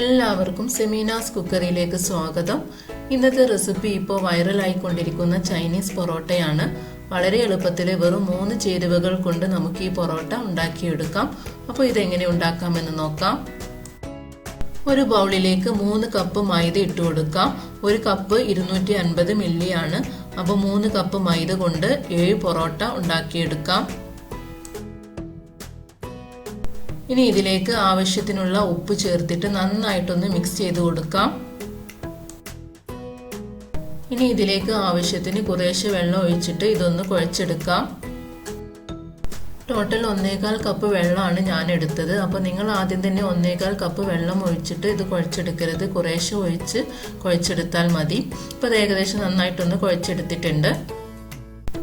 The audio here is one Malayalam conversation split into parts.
എല്ലാവർക്കും സെമീനാസ് കുക്കറിയിലേക്ക് സ്വാഗതം. ഇന്നത്തെ റെസിപ്പി ഇപ്പോൾ വൈറലായിക്കൊണ്ടിരിക്കുന്ന ചൈനീസ് പൊറോട്ടയാണ്. വളരെ എളുപ്പത്തിൽ വെറും 3 ചേരുവകൾ കൊണ്ട് നമുക്ക് ഈ പൊറോട്ട ഉണ്ടാക്കിയെടുക്കാം. അപ്പോൾ ഇതെങ്ങനെ ഉണ്ടാക്കാമെന്ന് നോക്കാം. ഒരു ബൗളിലേക്ക് 3 കപ്പ് മൈദ ഇട്ട് കൊടുക്കാം. ഒരു കപ്പ് 250 മില്ലി ആണ്. അപ്പോൾ 3 കപ്പ് മൈദ കൊണ്ട് 7 പൊറോട്ട ഉണ്ടാക്കിയെടുക്കാം. ഇനി ഇതിലേക്ക് ആവശ്യത്തിനുള്ള ഉപ്പ് ചേർത്തിട്ട് നന്നായിട്ടൊന്ന് മിക്സ് ചെയ്ത് കൊടുക്കാം. ഇനി ഇതിലേക്ക് ആവശ്യത്തിന് കുറേശ്ശെ വെള്ളം ഒഴിച്ചിട്ട് ഇതൊന്ന് കുഴച്ചെടുക്കാം. ടോട്ടൽ 1.25 കപ്പ് വെള്ളമാണ് ഞാൻ എടുത്തത്. അപ്പോൾ നിങ്ങൾ ആദ്യം തന്നെ 1.25 കപ്പ് വെള്ളം ഒഴിച്ചിട്ട് ഇത് കുഴച്ചെടുക്കരുത്, കുറേശ്ശെ ഒഴിച്ച് കുഴച്ചെടുത്താൽ മതി. ഇപ്പോൾ ഏകദേശം നന്നായിട്ടൊന്ന് കുഴച്ചെടുത്തിട്ടുണ്ട്.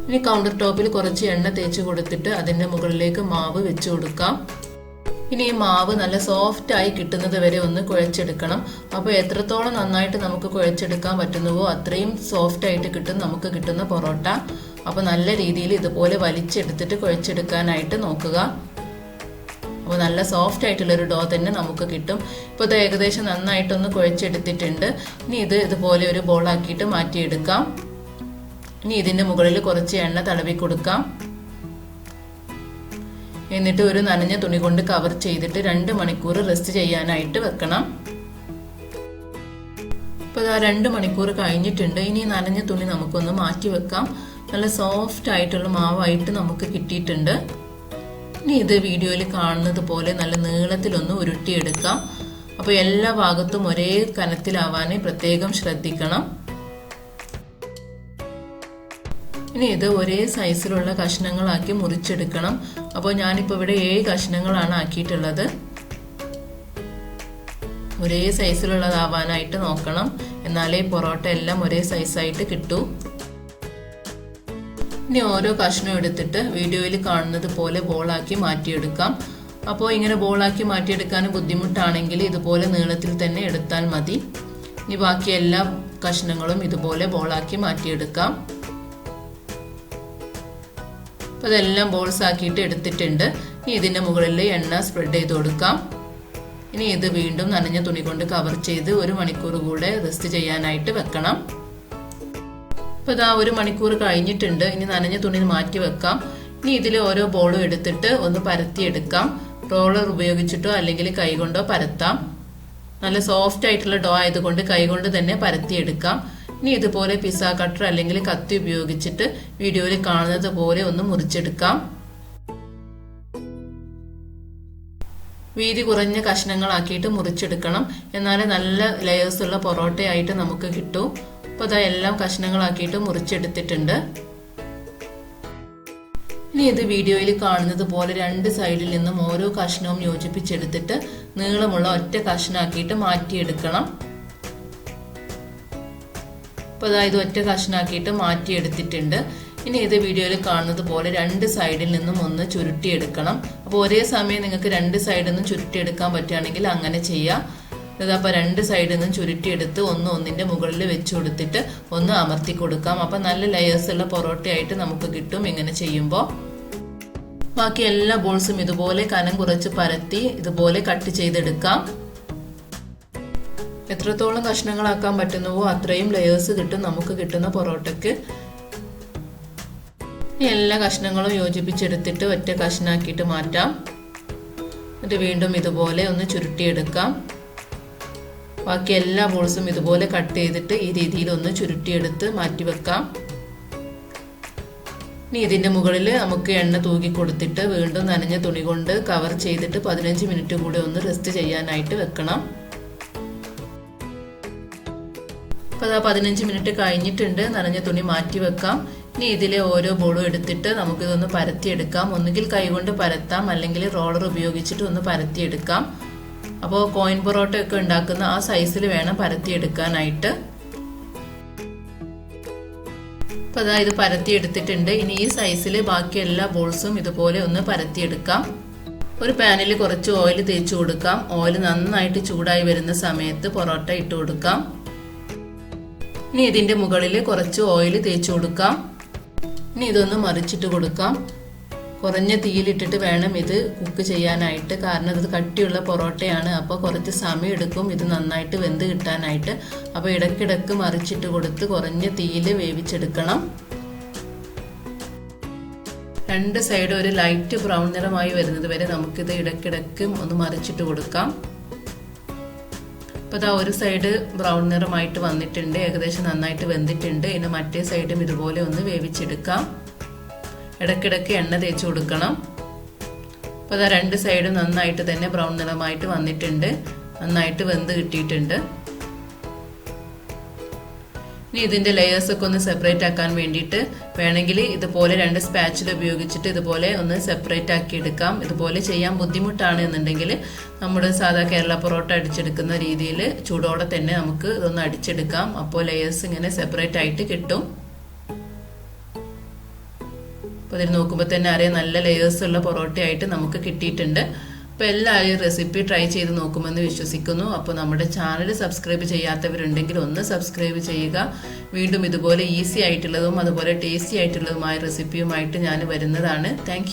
ഇനി കൗണ്ടർ ടോപ്പിൽ കുറച്ച് എണ്ണ തേച്ച് കൊടുത്തിട്ട് അതിൻ്റെ മുകളിലേക്ക് മാവ് വെച്ച് കൊടുക്കാം. ഇനി ഈ മാവ് നല്ല സോഫ്റ്റ് ആയി കിട്ടുന്നത് വരെ ഒന്ന് കുഴച്ചെടുക്കണം. അപ്പോൾ എത്രത്തോളം നന്നായിട്ട് നമുക്ക് കുഴച്ചെടുക്കാൻ പറ്റുന്നുവോ അത്രയും സോഫ്റ്റ് ആയിട്ട് കിട്ടും നമുക്ക് കിട്ടുന്ന പൊറോട്ട. അപ്പോൾ നല്ല രീതിയിൽ ഇതുപോലെ വലിച്ചെടുത്തിട്ട് കുഴച്ചെടുക്കാനായിട്ട് നോക്കുക. അപ്പോൾ നല്ല സോഫ്റ്റ് ആയിട്ടുള്ളൊരു ഡോ തന്നെ നമുക്ക് കിട്ടും. ഇപ്പോൾ ഇത് ഏകദേശം നന്നായിട്ടൊന്ന് കുഴച്ചെടുത്തിട്ടുണ്ട്. ഇനി ഇത് ഇതുപോലെ ഒരു ബോളാക്കിയിട്ട് മാറ്റിയെടുക്കാം. ഇനി ഇതിൻ്റെ മുകളിൽ കുറച്ച് എണ്ണ തടവി കൊടുക്കാം. എന്നിട്ട് ഒരു നനഞ്ഞ തുണി കൊണ്ട് കവർ ചെയ്തിട്ട് 2 മണിക്കൂർ റെസ്റ്റ് ചെയ്യാനായിട്ട് വെക്കണം. ഇപ്പോൾ 2 മണിക്കൂർ കഴിഞ്ഞിട്ടുണ്ട്. ഇനി നനഞ്ഞ തുണി നമുക്കൊന്ന് മാറ്റി വെക്കാം. നല്ല സോഫ്റ്റ് ആയിട്ടുള്ള മാവായിട്ട് നമുക്ക് കിട്ടിയിട്ടുണ്ട്. ഇനി ഇത് വീഡിയോയിൽ കാണുന്നത് പോലെ നല്ല നീളത്തിലൊന്ന് ഉരുട്ടിയെടുക്കാം. അപ്പോൾ എല്ലാ ഭാഗത്തും ഒരേ കനത്തിലാവാൻ പ്രത്യേകം ശ്രദ്ധിക്കണം. ഇനി ഇത് ഒരേ സൈസിലുള്ള കഷ്ണങ്ങളാക്കി മുറിച്ചെടുക്കണം. അപ്പോൾ ഞാനിപ്പോൾ ഇവിടെ 7 കഷ്ണങ്ങളാണ് ആക്കിയിട്ടുള്ളത്. ഒരേ സൈസിലുള്ളതാവാനായിട്ട് നോക്കണം, എന്നാലേ പൊറോട്ട എല്ലാം ഒരേ സൈസായിട്ട് കിട്ടൂ. ഇനി ഓരോ കഷ്ണം എടുത്തിട്ട് വീഡിയോയിൽ കാണുന്നത് പോലെ ബോളാക്കി മാറ്റിയെടുക്കാം. അപ്പോൾ ഇങ്ങനെ ബോളാക്കി മാറ്റിയെടുക്കാൻ ബുദ്ധിമുട്ടാണെങ്കിൽ ഇതുപോലെ നീളത്തിൽ തന്നെ എടുത്താൽ മതി. ഇനി ബാക്കി എല്ലാ കഷ്ണങ്ങളും ഇതുപോലെ ബോളാക്കി മാറ്റിയെടുക്കാം. അപ്പോൾ ഇതെല്ലാം ബോൾസ് ആക്കിയിട്ട് എടുത്തിട്ടുണ്ട്. ഇനി ഇതിൻ്റെ മുകളിൽ എണ്ണ സ്പ്രെഡ് ചെയ്ത് കൊടുക്കാം. ഇനി ഇത് വീണ്ടും നനഞ്ഞ തുണി കൊണ്ട് കവർ ചെയ്ത് 1 മണിക്കൂർ കൂടെ റെസ്റ്റ് ചെയ്യാനായിട്ട് വെക്കണം. അപ്പോൾ ഇതാ 1 മണിക്കൂർ കഴിഞ്ഞിട്ടുണ്ട്. ഇനി നനഞ്ഞ തുണി മാറ്റി വെക്കാം. ഇനി ഇതിൽ ഓരോ ബോളും എടുത്തിട്ട് ഒന്ന് പരത്തിയെടുക്കാം. റോളർ ഉപയോഗിച്ചിട്ടോ അല്ലെങ്കിൽ കൈകൊണ്ടോ പരത്താം. നല്ല സോഫ്റ്റ് ആയിട്ടുള്ള ഡോ ആയതുകൊണ്ട് കൈകൊണ്ട് തന്നെ പരത്തിയെടുക്കാം. ഇനി ഇതുപോലെ പിസ്സ കട്ടർ അല്ലെങ്കിൽ കത്തി ഉപയോഗിച്ചിട്ട് വീഡിയോയിൽ കാണുന്നത് പോലെ ഒന്ന് മുറിച്ചെടുക്കാം. വീതി കുറഞ്ഞ കഷ്ണങ്ങളാക്കിയിട്ട് മുറിച്ചെടുക്കണം, എന്നാലേ നല്ല ലെയേഴ്സ് ഉള്ള പൊറോട്ടയായിട്ട് നമുക്ക് കിട്ടൂ. അപ്പോൾ അതെല്ലാം കഷ്ണങ്ങളാക്കിയിട്ട് മുറിച്ചെടുത്തിട്ടുണ്ട്. ഇനി ഇത് വീഡിയോയിൽ കാണുന്നത് പോലെ 2 സൈഡിൽ നിന്നും ഓരോ കഷ്ണവും യോജിപ്പിച്ചെടുത്തിട്ട് നീളമുള്ള ഒറ്റ കഷ്ണാക്കിയിട്ട് മാറ്റിയെടുക്കണം. അപ്പോൾ ഇത് ഒറ്റ കഷ്ണാക്കിയിട്ട് മാറ്റിയെടുത്തിട്ടുണ്ട്. ഇനി ഇത് വീഡിയോയിൽ കാണുന്നത് പോലെ 2 സൈഡിൽ നിന്നും ഒന്ന് ചുരുട്ടിയെടുക്കണം. അപ്പോൾ ഒരേ സമയം നിങ്ങൾക്ക് 2 സൈഡിൽ നിന്നും ചുരുട്ടിയെടുക്കാൻ പറ്റുകയാണെങ്കിൽ അങ്ങനെ ചെയ്യാം. അപ്പോൾ 2 സൈഡിൽ നിന്നും ചുരുട്ടിയെടുത്ത് ഒന്നിൻ്റെ മുകളിൽ വെച്ച് കൊടുത്തിട്ട് ഒന്ന് അമർത്തി കൊടുക്കാം. അപ്പോൾ നല്ല ലെയേഴ്സ് ഉള്ള പൊറോട്ടയായിട്ട് നമുക്ക് കിട്ടും ഇങ്ങനെ ചെയ്യുമ്പോൾ. ബാക്കി എല്ലാ ബോൾസും ഇതുപോലെ കനം കുറച്ച് പരത്തി ഇതുപോലെ കട്ട് ചെയ്തെടുക്കാം. എത്രത്തോളം കഷ്ണങ്ങളാക്കാൻ പറ്റുന്നുവോ അത്രയും ലെയേഴ്സ് കിട്ടും നമുക്ക് കിട്ടുന്ന പൊറോട്ടയ്ക്ക്. എല്ലാ കഷ്ണങ്ങളും യോജിപ്പിച്ചെടുത്തിട്ട് ഒറ്റ കഷ്ണാക്കിയിട്ട് മാറ്റാം. എന്നിട്ട് വീണ്ടും ഇതുപോലെ ഒന്ന് ചുരുട്ടിയെടുക്കാം. ബാക്കി എല്ലാ ബോൾസും ഇതുപോലെ കട്ട് ചെയ്തിട്ട് ഈ രീതിയിൽ ഒന്ന് ചുരുട്ടിയെടുത്ത് മാറ്റി വെക്കാം. ഇനി ഇതിൻ്റെ മുകളിൽ നമുക്ക് എണ്ണ തൂക്കി കൊടുത്തിട്ട് വീണ്ടും നനഞ്ഞ തുണി കൊണ്ട് കവർ ചെയ്തിട്ട് 15 മിനിറ്റ് കൂടെ ഒന്ന് റെസ്റ്റ് ചെയ്യാനായിട്ട് വെക്കണം. അപ്പോൾ 15 മിനിറ്റ് കഴിഞ്ഞിട്ടുണ്ട്. നനഞ്ഞ തുണി മാറ്റി വെക്കാം. ഇനി ഇതിലെ ഓരോ ബോളും എടുത്തിട്ട് നമുക്കിതൊന്ന് പരത്തിയെടുക്കാം. ഒന്നുകിൽ കൈകൊണ്ട് പരത്താം, അല്ലെങ്കിൽ റോളർ ഉപയോഗിച്ചിട്ട് ഒന്ന് പരത്തിയെടുക്കാം. അപ്പോൾ കോയിൻ പൊറോട്ട ഒക്കെ ഉണ്ടാക്കുന്ന ആ സൈസിൽ വേണം പരത്തിയെടുക്കാനായിട്ട്. അപ്പോൾ ഇത് പരത്തിയെടുത്തിട്ടുണ്ട്. ഇനി ഈ സൈസിൽ ബാക്കി എല്ലാ ബോൾസും ഇതുപോലെ ഒന്ന് പരത്തിയെടുക്കാം. ഒരു പാനിൽ കുറച്ച് ഓയിൽ തേച്ച് കൊടുക്കാം. ഓയിൽ നന്നായിട്ട് ചൂടായി വരുന്ന സമയത്ത് പൊറോട്ട ഇട്ട് കൊടുക്കാം. ഇനി ഇതിൻ്റെ മുകളിൽ കുറച്ച് ഓയിൽ തേച്ച് കൊടുക്കാം. ഇനി ഇതൊന്ന് മറിച്ചിട്ട് കൊടുക്കാം. കുറഞ്ഞ തീയിലിട്ടിട്ട് വേണം ഇത് കുക്ക് ചെയ്യാനായിട്ട്. കാരണം ഇത് കട്ടിയുള്ള പൊറോട്ടയാണ്. അപ്പോൾ കുറച്ച് സമയം എടുക്കും ഇത് നന്നായിട്ട് വെന്ത് കിട്ടാനായിട്ട്. അപ്പോൾ ഇടയ്ക്കിടയ്ക്ക് മറിച്ചിട്ട് കൊടുത്ത് കുറഞ്ഞ തീയിൽ വേവിച്ചെടുക്കണം. രണ്ട് സൈഡ് ഒരു ലൈറ്റ് ബ്രൗൺ നിറമായി വരുന്നത് വരെ നമുക്കിത് ഇടയ്ക്കിടയ്ക്ക് ഒന്ന് മറിച്ചിട്ട് കൊടുക്കാം. അപ്പോൾ ഇതാ ഒരു സൈഡ് ബ്രൗൺ നിറമായിട്ട് വന്നിട്ടുണ്ട്, ഏകദേശം നന്നായിട്ട് വെന്തിട്ടുണ്ട്. ഇനി മറ്റേ സൈഡും ഇതുപോലെ ഒന്ന് വേവിച്ചെടുക്കാം. ഇടയ്ക്കിടയ്ക്ക് എണ്ണ തേച്ച് കൊടുക്കണം. അപ്പോൾ അതാ രണ്ട് സൈഡും നന്നായിട്ട് തന്നെ ബ്രൗൺ നിറമായിട്ട് വന്നിട്ടുണ്ട്, നന്നായിട്ട് വെന്ത് കിട്ടിയിട്ടുണ്ട്. ഇനി ഇതിൻ്റെ ലെയേഴ്സൊക്കെ ഒന്ന് സെപ്പറേറ്റ് ആക്കാൻ വേണ്ടിയിട്ട് വേണമെങ്കിൽ ഇതുപോലെ രണ്ട് സ്പാച്ചിൽ ഉപയോഗിച്ചിട്ട് ഇതുപോലെ ഒന്ന് സെപ്പറേറ്റ് ആക്കി എടുക്കാം. ഇതുപോലെ ചെയ്യാൻ ബുദ്ധിമുട്ടാണ് എന്നുണ്ടെങ്കിൽ നമ്മുടെ സാധാ കേരള പൊറോട്ട അടിച്ചെടുക്കുന്ന രീതിയിൽ ചൂടോടെ തന്നെ നമുക്ക് ഇതൊന്ന് അടിച്ചെടുക്കാം. അപ്പോൾ ലെയേഴ്സ് ഇങ്ങനെ സെപ്പറേറ്റ് ആയിട്ട് കിട്ടും. അപ്പോൾ ഇതിൽ നോക്കുമ്പോൾ തന്നെ അറിയാം നല്ല ലെയേഴ്സ് ഉള്ള പൊറോട്ടയായിട്ട് നമുക്ക് കിട്ടിയിട്ടുണ്ട്. അപ്പോൾ എല്ലാവരും റെസിപ്പി ട്രൈ ചെയ്ത് നോക്കുമെന്ന് വിശ്വസിക്കുന്നു. അപ്പോൾ നമ്മുടെ ചാനൽ സബ്സ്ക്രൈബ് ചെയ്യാത്തവരുണ്ടെങ്കിൽ ഒന്ന് സബ്സ്ക്രൈബ് ചെയ്യുക. വീണ്ടും ഇതുപോലെ ഈസി ആയിട്ടുള്ളതും അതുപോലെ ടേസ്റ്റി ആയിട്ടുള്ളതുമായ റെസിപ്പിയുമായിട്ട് ഞാൻ വരുന്നതാണ്. താങ്ക്